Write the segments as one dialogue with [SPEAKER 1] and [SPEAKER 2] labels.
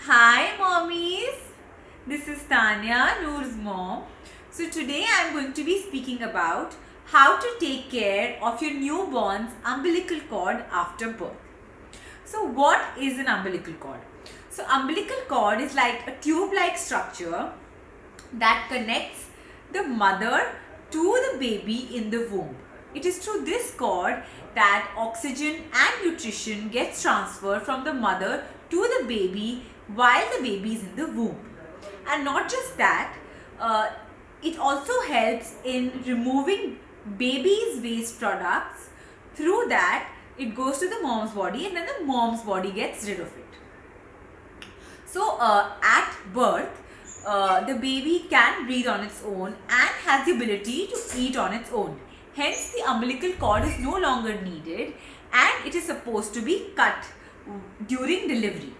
[SPEAKER 1] Hi mommies, this is Tanya, Noor's mom. So today I am going to be speaking about how to take care of your newborn's umbilical cord after birth. So what is an umbilical cord? So umbilical cord is like a tube-like structure that connects the mother to the baby in the womb. It is through this cord that oxygen and nutrition gets transferred from the mother to the baby while the baby is in the womb. And not just that, it also helps in removing baby's waste products. Through that, it goes to the mom's body and then the mom's body gets rid of it. So at birth, the baby can breathe on its own and has the ability to eat on its own. Hence, the umbilical cord is no longer needed and it is supposed to be cut during delivery.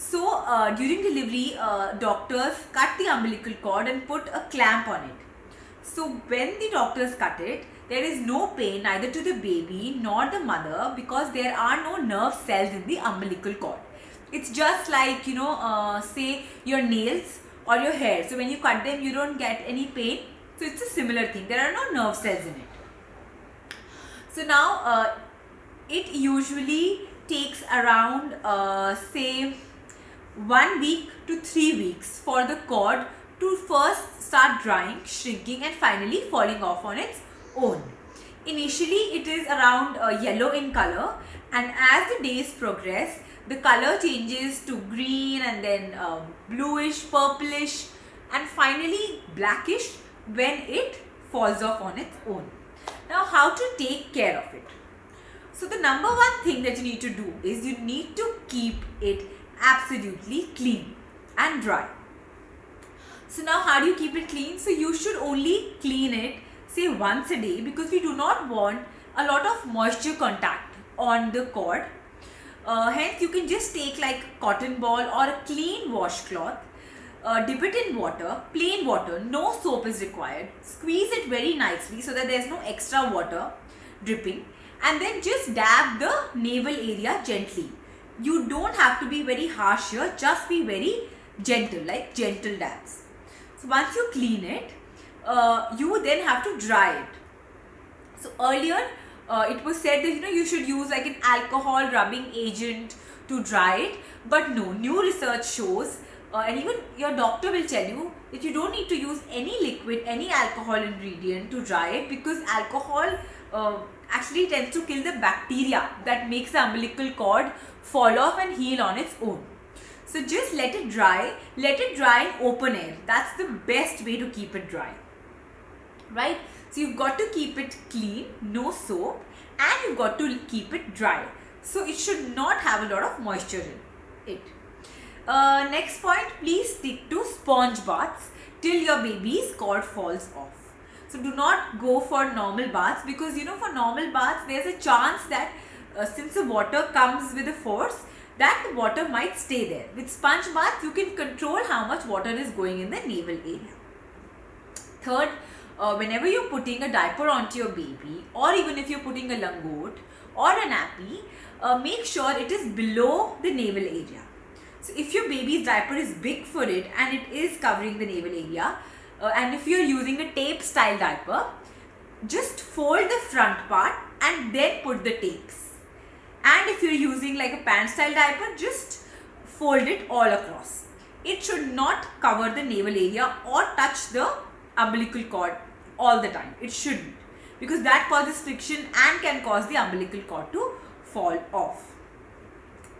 [SPEAKER 1] So, during delivery, doctors cut the umbilical cord and put a clamp on it. So, when the doctors cut it, there is no pain either to the baby nor the mother because there are no nerve cells in the umbilical cord. It's just like, say your nails or your hair. So, when you cut them, you don't get any pain. So, it's a similar thing. There are no nerve cells in it. So, now it usually takes around, say, 1 week to 3 weeks for the cord to first start drying, shrinking and finally falling off on its own. Initially it is around yellow in color, and as the days progress the color changes to green and then bluish, purplish and finally blackish when it falls off on its own. Now how to take care of it? So the number one thing that you need to do is you need to keep it absolutely clean and dry. So now how do you keep it clean? So you should only clean it say once a day because we do not want a lot of moisture contact on the cord. Hence you can just take like cotton ball or a clean washcloth, dip it in water, plain water, no soap is required, squeeze it very nicely so that there is no extra water dripping, and then just dab the navel area gently. You don't have to be very harsh here, just be very gentle, like gentle dabs. So once you clean it, you then have to dry it. So earlier it was said that you should use like an alcohol rubbing agent to dry it, but no, new research shows and even your doctor will tell you that you don't need to use any liquid, any alcohol ingredient to dry it because alcohol actually tends to kill the bacteria that makes the umbilical cord fall off and heal on its own. So just let it dry in open air. That's the best way to keep it dry, right? So you've got to keep it clean, no soap, and you've got to keep it dry. So it should not have a lot of moisture in it. Next point, please stick to sponge baths till your baby's cord falls off. So do not go for normal baths because for normal baths there's a chance that since the water comes with a force that the water might stay there. With sponge baths you can control how much water is going in the navel area. Third, whenever you're putting a diaper onto your baby or even if you're putting a langot or a nappy, make sure it is below the navel area. So if your baby's diaper is big for it and it is covering the navel area, and if you're using a tape style diaper, just fold the front part and then put the tapes. And if you're using like a pant style diaper, just fold it all across. It should not cover the navel area or touch the umbilical cord all the time. It shouldn't, because that causes friction and can cause the umbilical cord to fall off.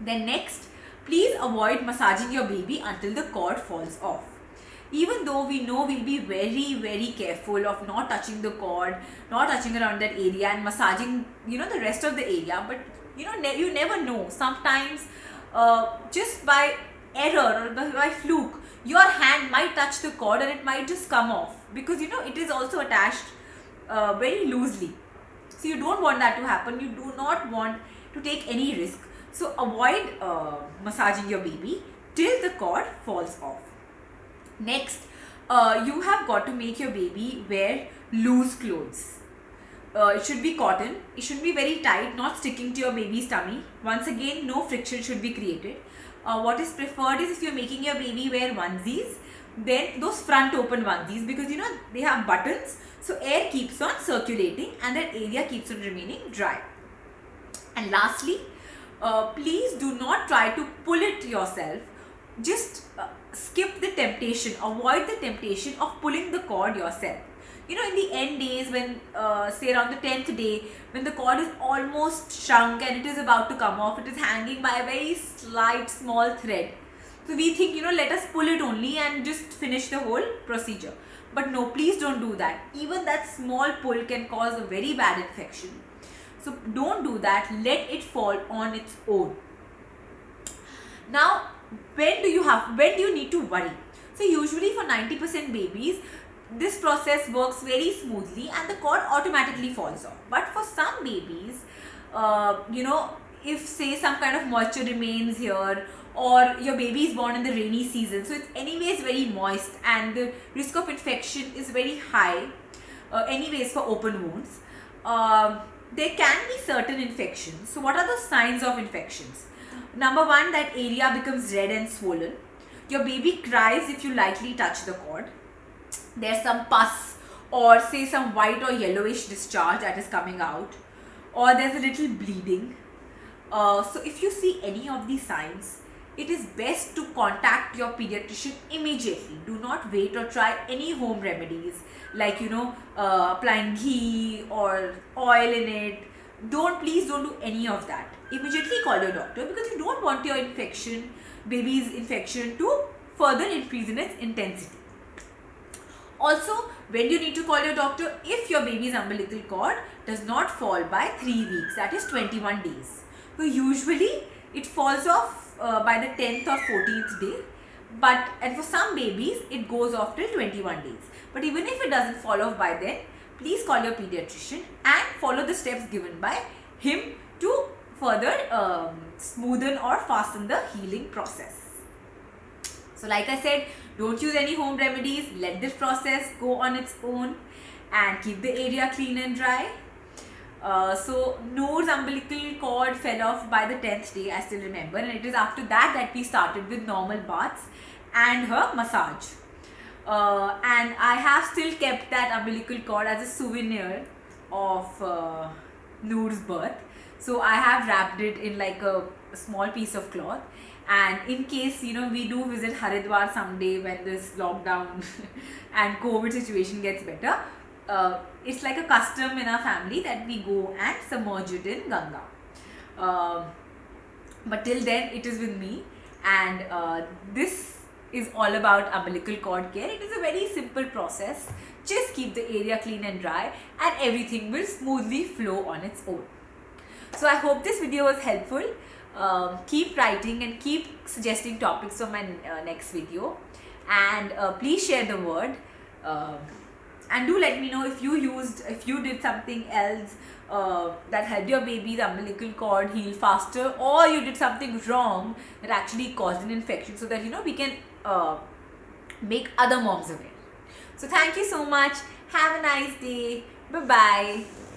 [SPEAKER 1] Then next, please avoid massaging your baby until the cord falls off. Even though we know we'll be very, very careful of not touching the cord, not touching around that area and massaging, the rest of the area. But, you never know. Sometimes, just by error or by fluke, your hand might touch the cord and it might just come off. Because, it is also attached very loosely. So, you don't want that to happen. You do not want to take any risk. So, avoid massaging your baby till the cord falls off. Next, you have got to make your baby wear loose clothes. it should be cotton. It should be very tight, not sticking to your baby's tummy. Once again, no friction should be created. What is preferred is if you're making your baby wear onesies, then those front open onesies, because they have buttons, so air keeps on circulating and that area keeps on remaining dry. And lastly, please do not try to pull it yourself. Just skip the temptation, avoid the temptation of pulling the cord yourself. In the end days, when say around the 10th day, when the cord is almost shrunk and it is about to come off, it is hanging by a very slight small thread. So we think, let us pull it only and just finish the whole procedure. But no, please don't do that. Even that small pull can cause a very bad infection. So don't do that. Let it fall on its own. Now, when do you need to worry? So usually for 90% babies, this process works very smoothly and the cord automatically falls off. But for some babies, if say some kind of moisture remains here, or your baby is born in the rainy season, so it's anyways very moist and the risk of infection is very high anyways for open wounds. There can be certain infections. So what are the signs of infections? Number one, that area becomes red and swollen. Your baby cries if you lightly touch the cord. There's some pus or say some white or yellowish discharge that is coming out, or there's a little bleeding. So if you see any of these signs, it is best to contact your pediatrician immediately. Do not wait or try any home remedies like applying ghee or oil in it. Please don't do any of that. Immediately call your doctor, because you don't want your baby's infection to further increase in its intensity. Also, when you need to call your doctor, if your baby's umbilical cord does not fall by 3 weeks, that is 21 days. So usually it falls off by the 10th or 14th day, and for some babies it goes off till 21 days. But even if it doesn't fall off by then, please call your pediatrician and follow the steps given by him to further smoothen or fasten the healing process. So like I said, don't use any home remedies. Let this process go on its own and keep the area clean and dry. So Noor's umbilical cord fell off by the 10th day, I still remember, and it is after that we started with normal baths and her massage. And I have still kept that umbilical cord as a souvenir of Noor's birth. So I have wrapped it in like a small piece of cloth, and in case we do visit Haridwar someday when this lockdown and COVID situation gets better, it's like a custom in our family that we go and submerge it in Ganga. But till then it is with me, and this is all about umbilical cord care. It is a very simple process. Just keep the area clean and dry and everything will smoothly flow on its own. So I hope this video was helpful. Keep writing and keep suggesting topics for my next video, and please share the word, and do let me know if you did something else that helped your baby's umbilical cord heal faster, or you did something wrong that actually caused an infection, so that we can make other moms aware. So thank you so much. Have a nice day. Bye bye.